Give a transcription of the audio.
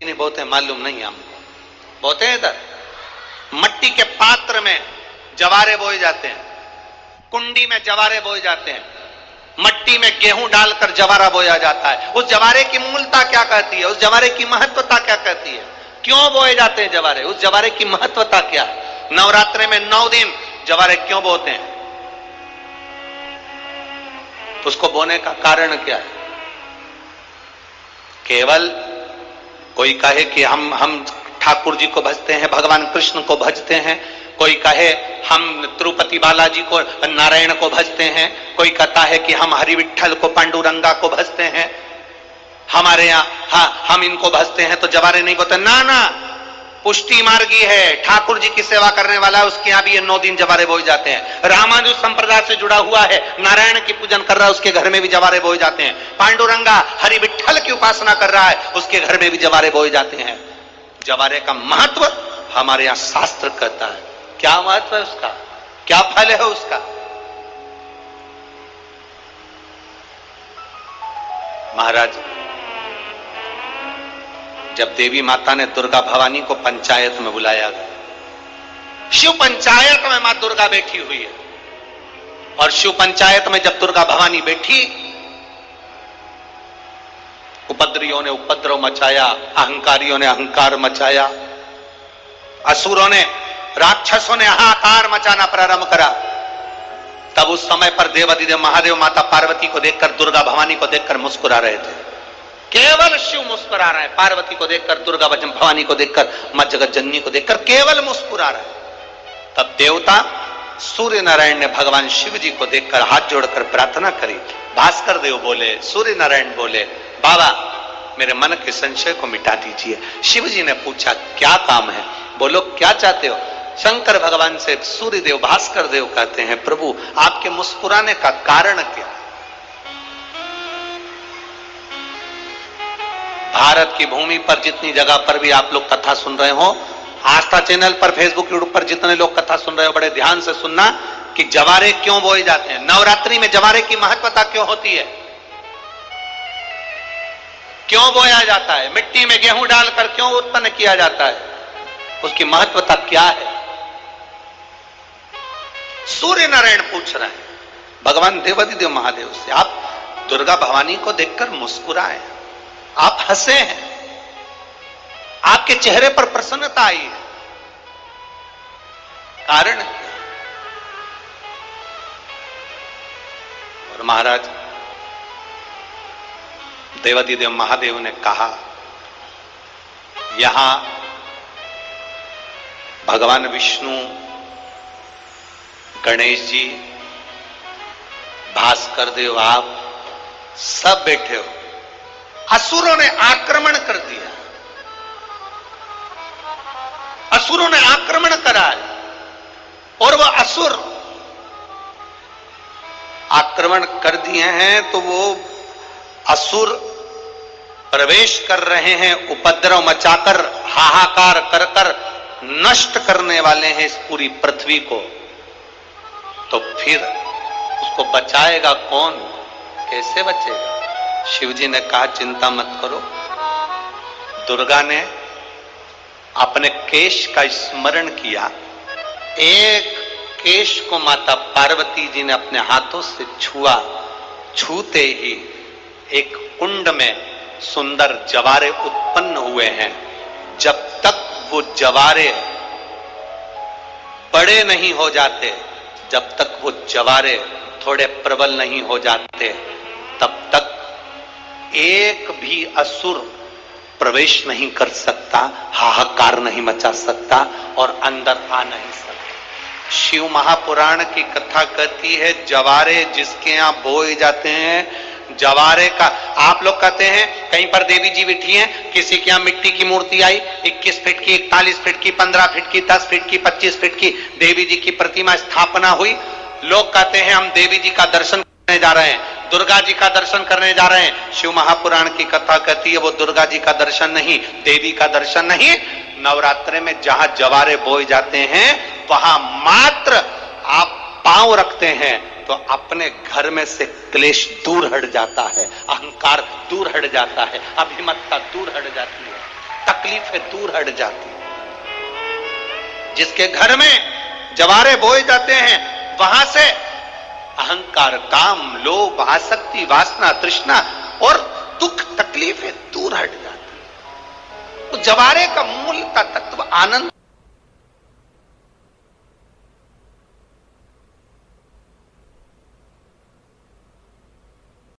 नहीं बोते मालूम नहीं हमको, बोते हैं इधर मट्टी के पात्र में जवारे बोए जाते हैं, कुंडी में जवारे बोए जाते हैं, मट्टी में गेहूं डालकर जवारा बोया जाता है। उस जवारे की मूलता क्या कहती है, उस जवारे की महत्वता क्या कहती है, क्यों बोए जाते हैं जवारे, उस जवारे की महत्वता क्या है? नवरात्रि में 9 दिन जवारे क्यों बोते हैं, उसको बोने का कारण क्या है? केवल कोई कहे कि हम ठाकुर जी को भजते हैं, भगवान कृष्ण को भजते हैं, कोई कहे हम तिरुपति बालाजी को नारायण को भजते हैं, कोई कहता है कि हम हरि विठल को पांडुरंगा को भजते हैं, हमारे यहाँ हम इनको भजते हैं तो जवारे नहीं बोते। ना ना, पुष्टि मार्गी है, ठाकुर जी की सेवा करने वाला है, उसके यहाँ भी ये 9 दिन जवारे बोए जाते हैं। रामानुज संप्रदाय से जुड़ा हुआ है, नारायण की पूजन कर रहा है, उसके घर में भी जवारे बोए जाते हैं। पांडुरंगा हरि विठल की उपासना कर रहा है, उसके घर में भी जवारे बोए जाते हैं। जवारे का महत्व हमारे यहाँ शास्त्र कहता है। क्या महत्व है उसका, क्या फल है उसका? महाराज, जब देवी माता ने दुर्गा भवानी को पंचायत में बुलाया गया, शिव पंचायत में मां दुर्गा बैठी हुई है, और शिव पंचायत में जब दुर्गा भवानी बैठी, उपद्रवियों ने उपद्रव मचाया, अहंकारियों ने अहंकार मचाया, असुरों ने, राक्षसों ने हाहाकार मचाना प्रारंभ करा। तब उस समय पर देवाधिदेव महादेव माता पार्वती को देखकर, दुर्गा भवानी को देखकर मुस्कुरा रहे थे। केवल शिव मुस्कुरा रहे हैं, पार्वती को देखकर, दुर्गा भवानी को देखकर, मां जगत जननी को देखकर केवल मुस्कुरा रहे हैं। तब देवता सूर्य नारायण ने भगवान शिव जी को देखकर हाथ जोड़कर प्रार्थना करी। भास्कर देव बोले, सूर्य नारायण बोले, बाबा मेरे मन के संशय को मिटा दीजिए। शिव जी ने पूछा क्या काम है, बोलो क्या चाहते हो? शंकर भगवान से सूर्य देव भास्कर देव कहते हैं, प्रभु आपके मुस्कुराने का कारण क्या? भारत की भूमि पर जितनी जगह पर भी आप लोग कथा सुन रहे हो, आस्था चैनल पर, फेसबुक, यूट्यूब पर जितने लोग कथा सुन रहे हो, बड़े ध्यान से सुनना कि जवारे क्यों बोए जाते हैं, नवरात्रि में जवारे की महत्वता क्यों होती है, क्यों बोया जाता है, मिट्टी में गेहूं डालकर क्यों उत्पन्न किया जाता है, उसकी महत्वता क्या है? सूर्य नारायण पूछ रहे हैं भगवान देवाधिदेव महादेव से, आप दुर्गा भवानी को देखकर मुस्कुराए, आप हंसे हैं, आपके चेहरे पर प्रसन्नता आई है, कारण क्या? और महाराज देवाधिदेव महादेव ने कहा, यहां भगवान विष्णु, गणेश जी, भास्कर देव, आप सब बैठे हो। असुरों ने आक्रमण कर दिया, असुरों ने आक्रमण करा है, और वो असुर आक्रमण कर दिए हैं तो वो असुर प्रवेश कर रहे हैं, उपद्रव मचाकर, हाहाकार कर कर नष्ट करने वाले हैं इस पूरी पृथ्वी को। तो फिर उसको बचाएगा कौन, कैसे बचेगा? शिवजी ने कहा चिंता मत करो। दुर्गा ने अपने केश का स्मरण किया, एक केश को माता पार्वती जी ने अपने हाथों से छुआ, छूते ही एक कुंड में सुंदर जवारे उत्पन्न हुए हैं। जब तक वो जवारे बड़े नहीं हो जाते, जब तक वो जवारे थोड़े प्रबल नहीं हो जाते, तब तक एक भी असुर प्रवेश नहीं कर सकता, हाहाकार नहीं मचा सकता और अंदर आ नहीं सकता। शिव महापुराण की कथा कहती है, जवारे जिसके यहां बोए जाते हैं, जवारे का, आप लोग कहते हैं कहीं पर देवी जी बैठी हैं, किसी के यहां मिट्टी की मूर्ति आई, 21 फीट की, 41 फीट की, 15 फीट की, 10 फीट की, 25 फीट की देवी जी की प्रतिमा स्थापना हुई। लोग कहते हैं हम देवी जी का दर्शन करने जा रहे हैं, दुर्गा जी का दर्शन करने जा रहे हैं। शिव महापुराण की कथा कहती है वो दुर्गा जी का दर्शन नहीं, देवी का दर्शन नहीं। नवरात्रे में जहां जवारे बोए जाते हैं वहां मात्र आप पांव रखते हैं तो अपने घर में से क्लेश दूर हट जाता है, अहंकार दूर हट जाता है, अभिमतता दूर हट जाती है। तकलीफें दूर हट जाती। जिसके घर में जवारे बोए जाते हैं, वहां से अहंकार, काम, लोभ, आसक्ति, वासना, तृष्णा और दुख, तकलीफें दूर हट जाती। तो जवारे का मूल तत्व आनंद